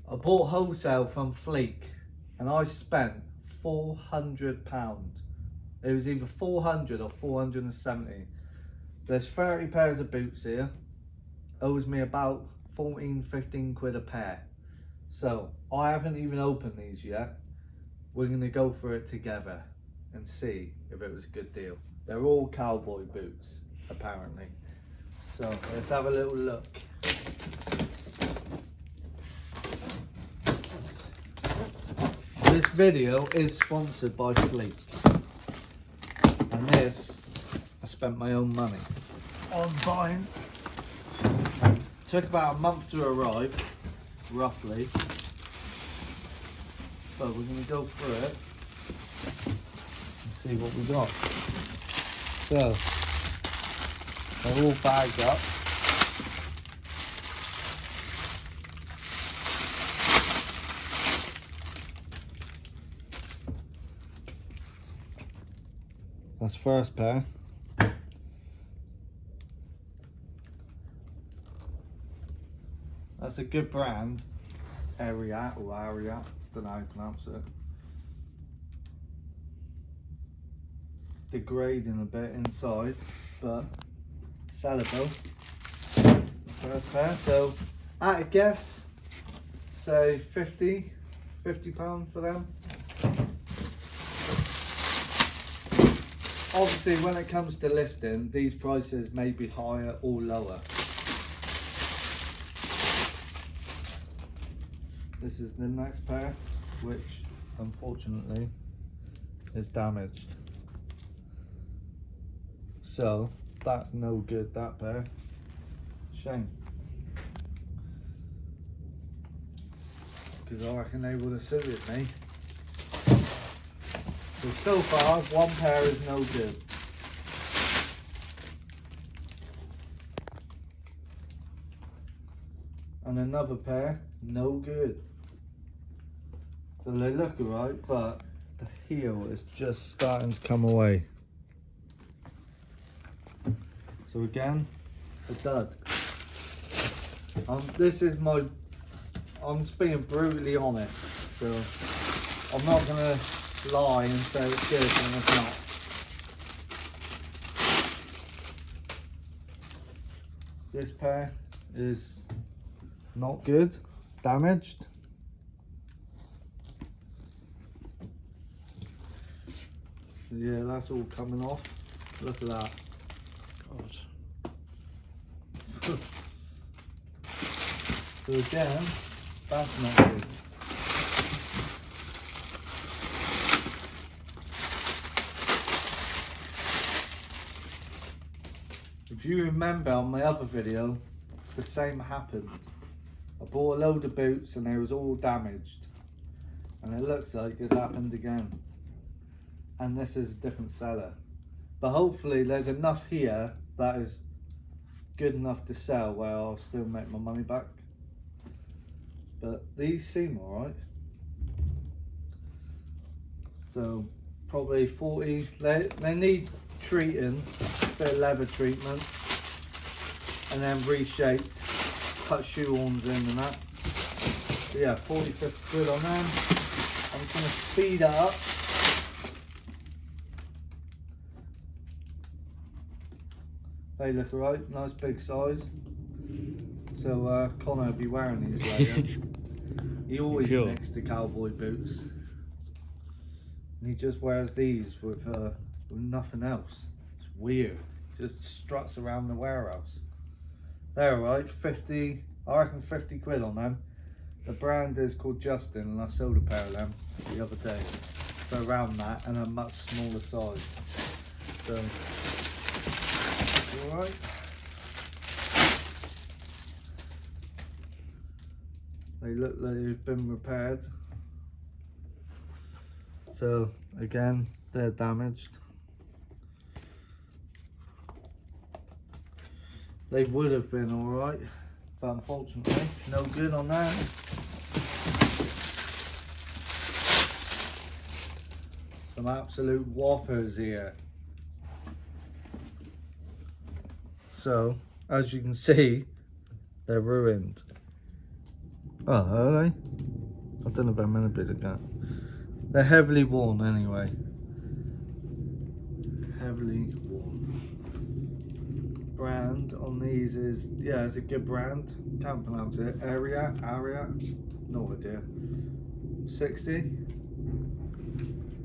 I bought Wholesale from Fleek and I spent £400. It was either 400 or 470. There's 30 pairs of boots here. Owes me about 14-15 quid a pair. So I haven't even opened these yet. We're gonna go for it together and see if it was a good deal. They're all cowboy boots, apparently. So let's have a little look. This video is sponsored by Fleek. And this, I spent my own money on buying. Took about a month to arrive, roughly. But we're going to go through it and see what we got. So, they're all bagged up. That's first pair. That's a good brand. Ariat or Ariat, don't know how you pronounce it. Degrading a bit inside, but sellable. First pair, so at a guess, say £50 for them. Obviously, when it comes to listing, these prices may be higher or lower. This is the next pair, which unfortunately is damaged. So that's no good, that pair. Shame. Because I reckon they would have suited me. So far, one pair is no good. And another pair, no good. So they look alright, but the heel is just starting to come away. So again, a dud. This is my, I'm just being brutally honest. So I'm not gonna lie and say it's good when it's not. This pair is not good, damaged. Yeah, that's all coming off. Look at that. God. So again, that's not good. If you remember on my other video, the same happened. I bought a load of boots and they was all damaged. And it looks like it's happened again. And this is a different seller. But hopefully there's enough here that is good enough to sell where I'll still make my money back. But these seem alright. So probably 40, they need treating, a bit of leather treatment, and then reshaped, cut shoe horns in and that. But yeah, 40-50 quid on them. I'm just going to speed it up. They look alright, nice big size. So Connor will be wearing these later. He always nicks the cowboy boots. And he just wears these with nothing else. It's weird. Just struts around the warehouse. They're alright, 50, I reckon 50 quid on them. The brand is called Justin and I sold a pair of them the other day. For around that and a much smaller size. So, alright. They look like they've been repaired. So again, they're damaged. They would have been alright, but unfortunately, no good on that. Some absolute whoppers here. So, as you can see, they're ruined. Oh, are they? I don't know if I'm in a bit of that. They're heavily worn anyway. Heavily worn. Brand on these is, yeah, it's a good brand. Can't pronounce it. Aria, no idea. 60.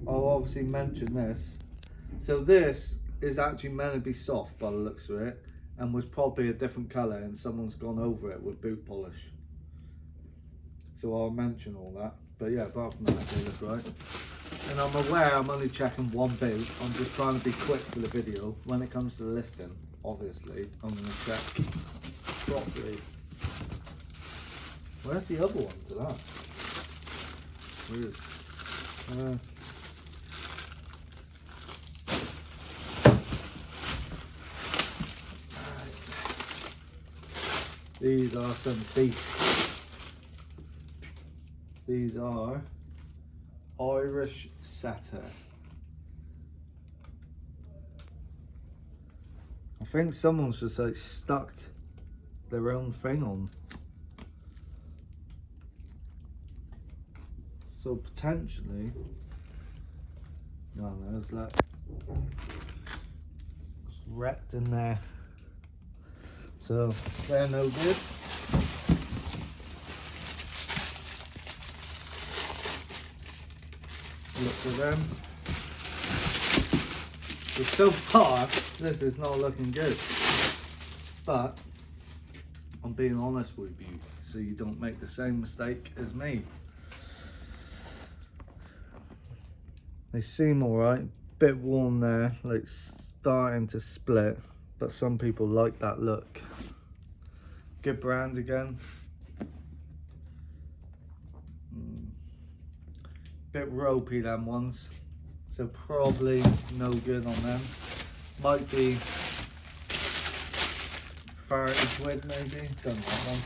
I'll obviously mention this. So this is actually meant to be soft by the looks of it, and was probably a different colour, and someone's gone over it with boot polish. So I'll mention all that. But yeah, apart from that, they look right. And I'm aware I'm only checking one boot. I'm just trying to be quick for the video. When it comes to the listing, obviously, I'm going to check properly. Where's the other one to that? Weird. These are some beasts. These are Irish Setter. I think someone's just like stuck their own thing on. So potentially, no, there's like wrecked in there. So they're no good. Look at them. So far, this is not looking good. But I'm being honest with you, so you don't make the same mistake as me. They seem alright. Bit worn there, like starting to split. But some people like that look. Good brand again. Bit ropey them ones, so probably no good on them. Might be 30 quid maybe. Don't know that one.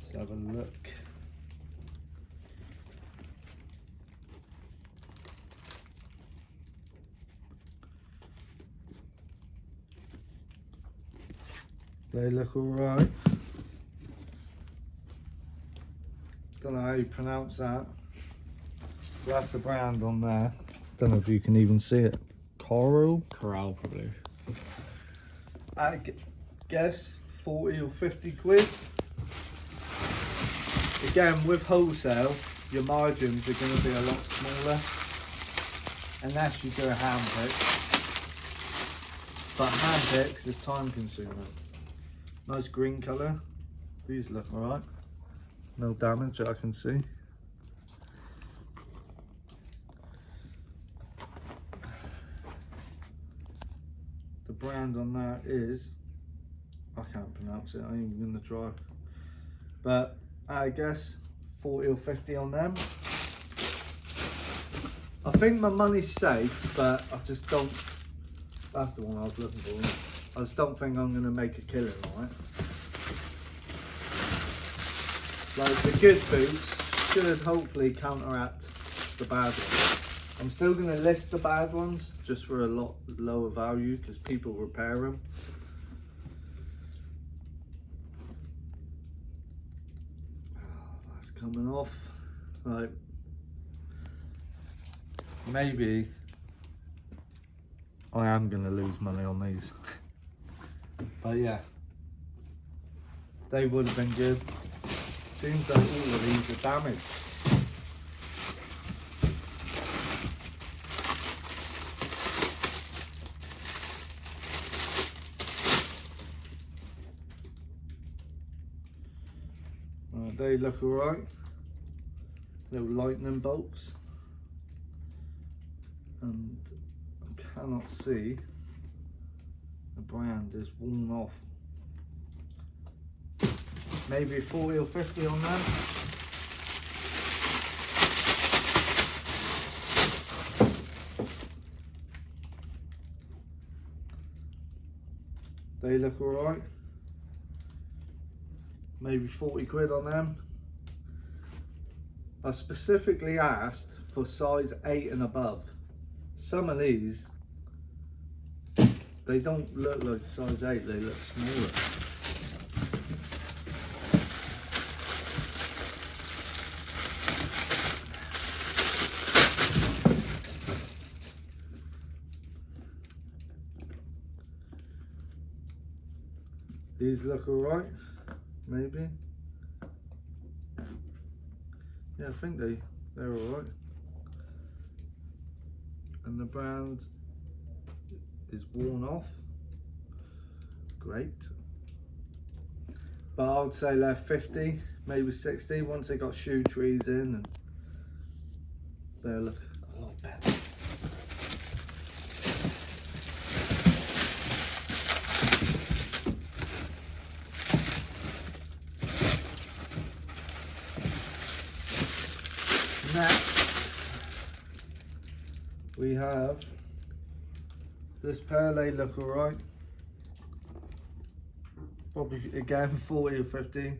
Let's have a look. They look alright. Don't know how you pronounce that. That's the brand on there. Don't know if you can even see it. Coral, probably. I guess 40 or 50 quid. Again, with wholesale, your margins are going to be a lot smaller unless you do a hand pick. But hand picks is time consuming. Nice green colour. These look alright. No damage that I can see. The brand on that is, I can't pronounce it, I ain't even gonna try. But I guess 40 or 50 on them. I think my money's safe, but I just don't, that's the one I was looking for. I just don't think I'm going to make a killing on it. Like the good boots should hopefully counteract the bad ones. I'm still going to list the bad ones just for a lot lower value because people repair them. Oh, that's coming off. Right. Maybe I am going to lose money on these. But yeah, they would have been good. Seems like all of these are damaged. They look alright. Little lightning bolts. And I cannot see. The brand is worn off. Maybe 40 or 50 on them. They look alright. Maybe 40 quid on them. I specifically asked for size 8 and above. Some of these they don't look like size 8, they look smaller. These look alright, maybe. Yeah, I think they're alright. And the brand is worn off. Great. But I would say they're 50, maybe 60 once they got shoe trees in, and they look a lot better. Next, we have this pair. They look alright. Probably again 40 or 50.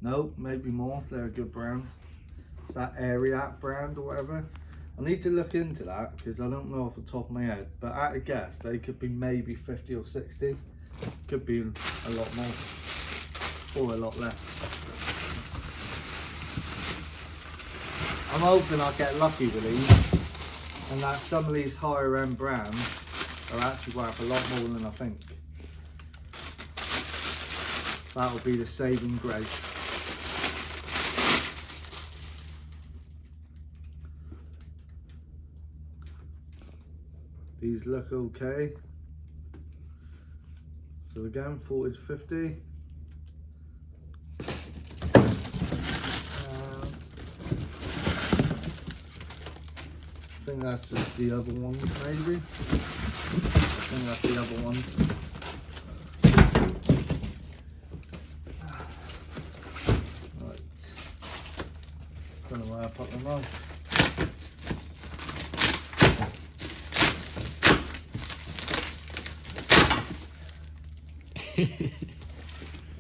No, maybe more. They're a good brand. It's that Ariat brand or whatever. I need to look into that because I don't know off the top of my head. But at a guess, they could be maybe 50 or 60. Could be a lot more or a lot less. I'm hoping I'll get lucky with these, and that some of these higher end brands are actually worth a lot more than I think. That will be the saving grace. These look okay. So again, 40 to 50. I think that's just the other ones, maybe. I think that's the other ones. Right. Don't know where I put them on. What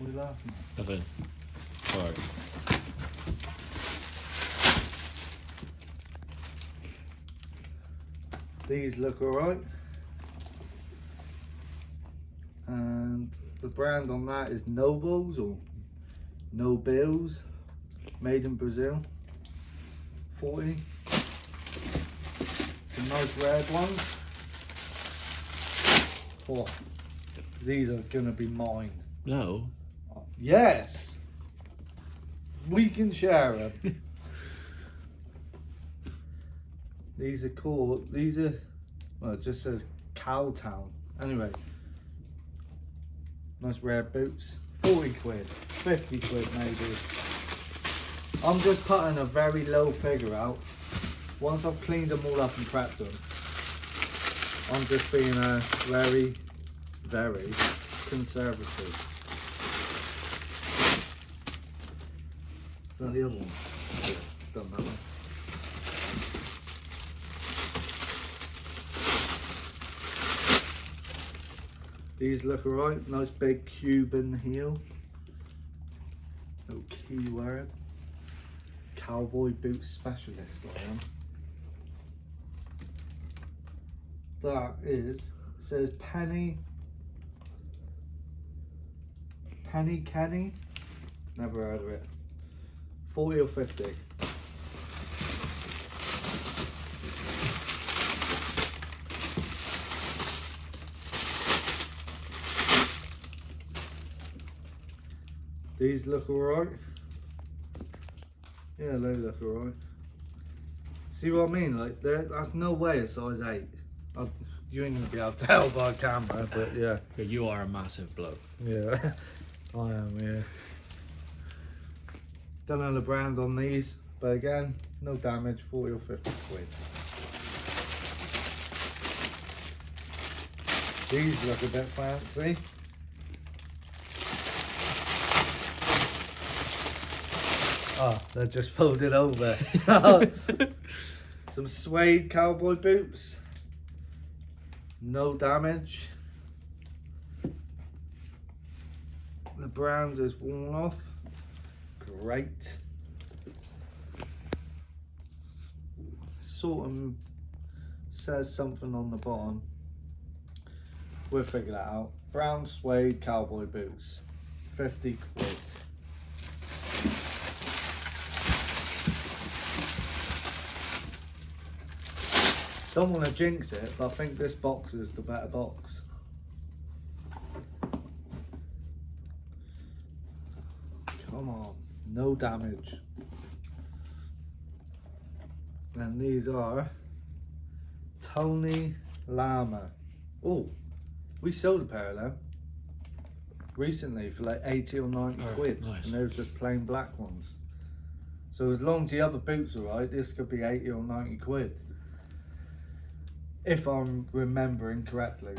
are you laughing at? Nothing. Sorry. These look alright, and the brand on that is Nobles or Nobles, made in Brazil. 40. The nice red ones. Oh, these are gonna be mine. No. Yes, we can share them. These are cool. These are, well, it just says Cowtown. Anyway, nice red boots. 40 quid, 50 quid maybe. I'm just putting a very low figure out. Once I've cleaned them all up and prepped them, I'm just being very, very conservative. Is that the other one? Yeah, done that one. These look alright, nice big Cuban heel. Little keyword. Cowboy boot specialist, I am. That is, it says Penny Kenny. Never heard of it. 40 or 50. These look alright. Yeah, they look alright. See what I mean? Like, that's no way a size 8. You ain't gonna be able to tell by camera, but yeah. You are a massive bloke. Yeah, I am, yeah. Don't know the brand on these, but again, no damage, 40 or 50 quid. These look a bit fancy. Oh, they're just folded over. Some suede cowboy boots. No damage. The brand is worn off. Great. Sort of says something on the bottom. We'll figure that out. Brown suede cowboy boots, 50 quid. Don't want to jinx it, but I think this box is the better box. Come on, no damage. And these are Tony Lama. Oh, we sold a pair of them recently for like 80 or 90 quid. Nice. And those are plain black ones. So as long as the other boots are right, this could be 80 or 90 quid. If I'm remembering correctly.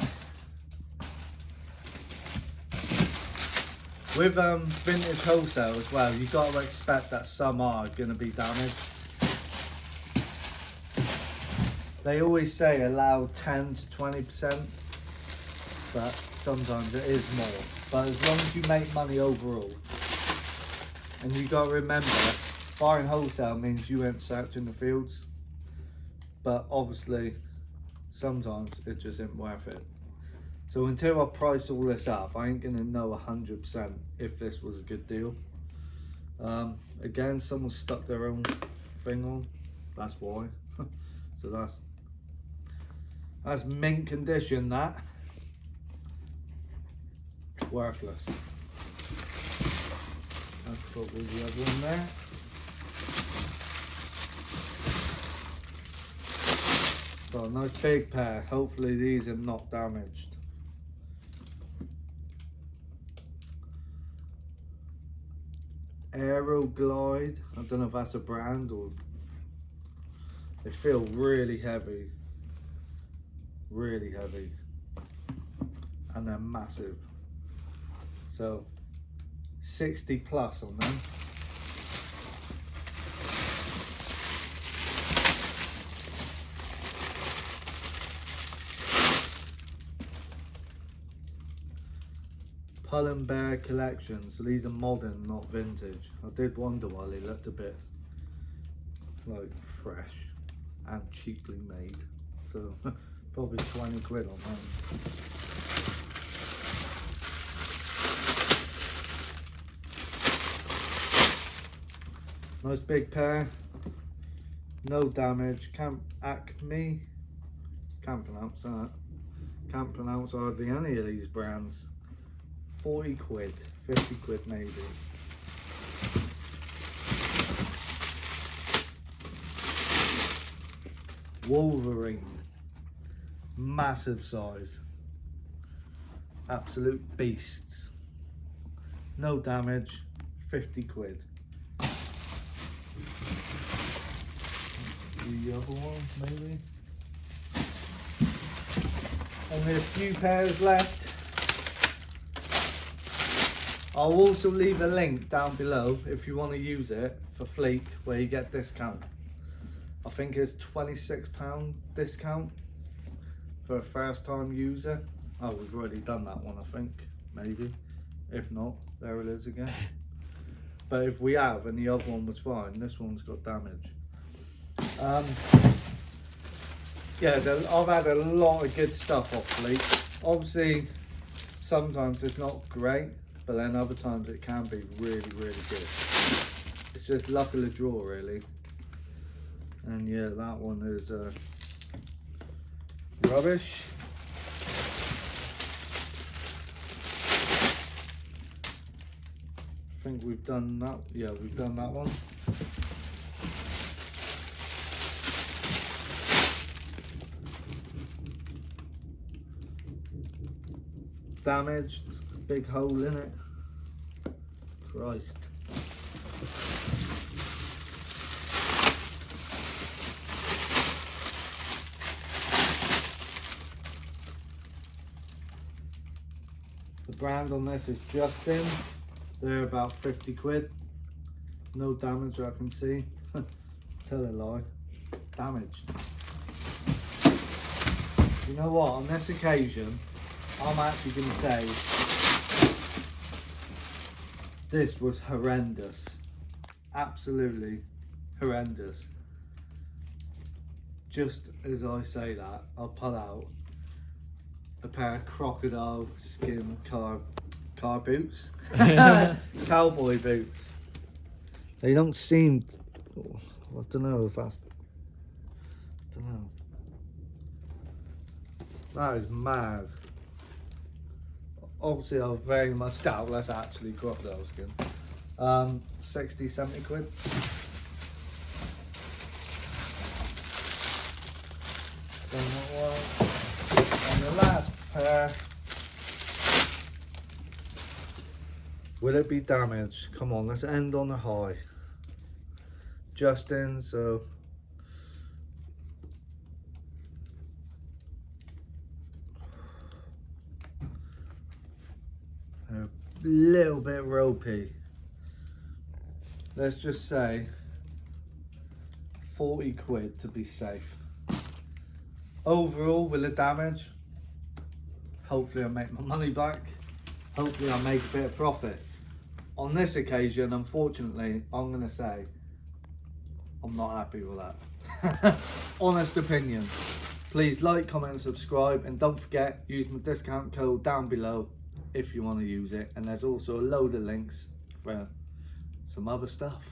With vintage wholesale as well, you've got to expect that some are going to be damaged. They always say allow 10 to 20%, but sometimes it is more. But as long as you make money overall, and you got to remember, buying wholesale means you ain't searching the fields, but obviously sometimes it just isn't worth it. So until I price all this up, I ain't gonna know 100% if this was a good deal. Again, someone stuck their own thing on, that's why. So that's mint condition, that. Worthless. I'll put the other one there. Got a nice big pair. Hopefully these are not damaged. Aero Glide. I don't know if that's a brand or... They feel really heavy. Really heavy. And they're massive. So 60 plus on them. Pull and Bear collection, so these are modern, not vintage. I did wonder why they looked a bit like fresh and cheaply made, so probably 20 quid on them. Nice big pair, no damage. Acme, can't pronounce that. Can't pronounce hardly any of these brands. 40 quid, 50 quid maybe. Wolverine, massive size, absolute beasts. No damage, 50 quid. The other one maybe. Only a few pairs left. I'll also leave a link down below if you want to use it for Fleek, where you get discount. I think it's £26 discount for a first time user. Oh, we've already done that one, I think, maybe. If not, there it is again. But if we have and the other one was fine, this one's got damage. Yeah, so I've had a lot of good stuff off Fleek. Obviously, sometimes it's not great, but then other times it can be really, really good. It's just luck of the draw, really. And yeah, that one is rubbish. I think we've done that. Yeah, we've done that one. Damaged, big hole in it. Christ. The brand on this is Justin. They're about 50 quid. No damage I can see. Tell a lie. Damaged. You know what, on this occasion, I'm actually going to say this was horrendous. Absolutely horrendous. Just as I say that, I'll pull out. a pair of crocodile skin car boots. Cowboy boots. They don't seem, I don't know if that's, I don't know. That is mad. Obviously I very much doubt that's actually crocodile skin. 60, 70 quid. And the last pair, will it be damaged? Come on, let's end on a high. Justin, so a little bit ropey. Let's just say 40 quid to be safe. Overall, will it damage? Hopefully I'll make my money back. Hopefully I'll make a bit of profit. On this occasion, unfortunately, I'm going to say I'm not happy with that. Honest opinion. Please like, comment and subscribe, and don't forget, use my discount code down below if you want to use it, and there's also a load of links for some other stuff.